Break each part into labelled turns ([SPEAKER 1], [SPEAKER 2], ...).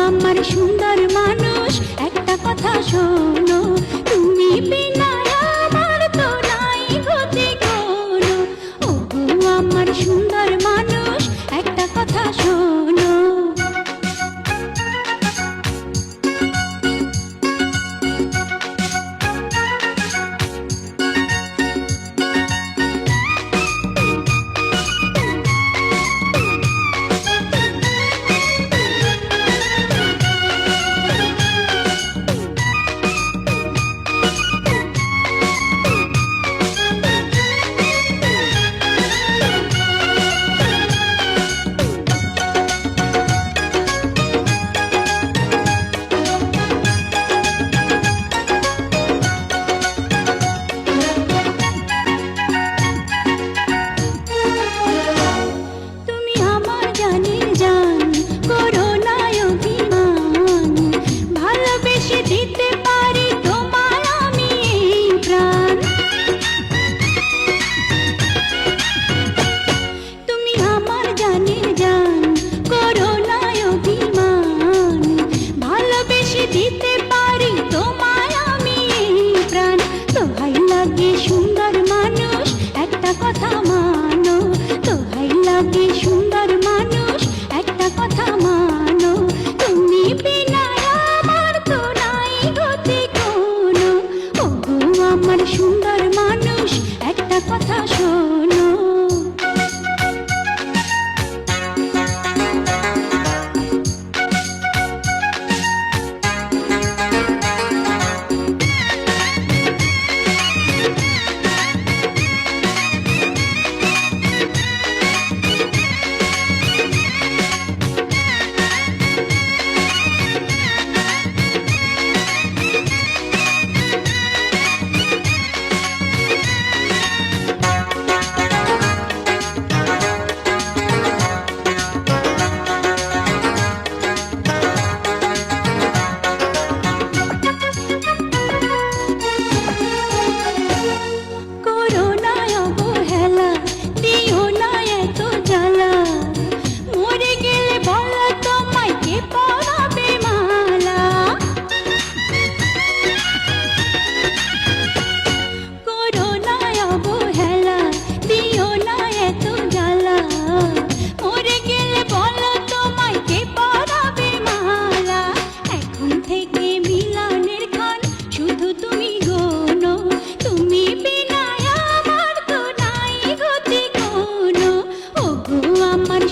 [SPEAKER 1] আমার সুন্দর মানুষ একটা কথা শোনো, তুমি বিনা আমার তো নাই গতি কোনো। ওগো আমার সুন্দর মানুষ একটা কথা শোনো। দিতে পারি তোমায় আমি প্রাণ, দোহাই লাগে সুন্দর মানুষ একটা কথা মানো, দোহাই লাগে সুন্দর মানুষ একটা কথা মানো। তুমি বিনা আমার তো নাই গতি কোনো। ওগো আমার সুন্দর মানুষ একটা কথা শোনো।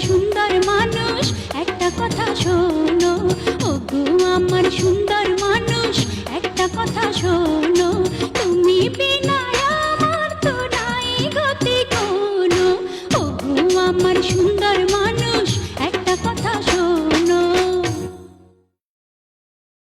[SPEAKER 1] সুন্দর মানুষ একটা কথা শোনো, ওগো আমার সুন্দর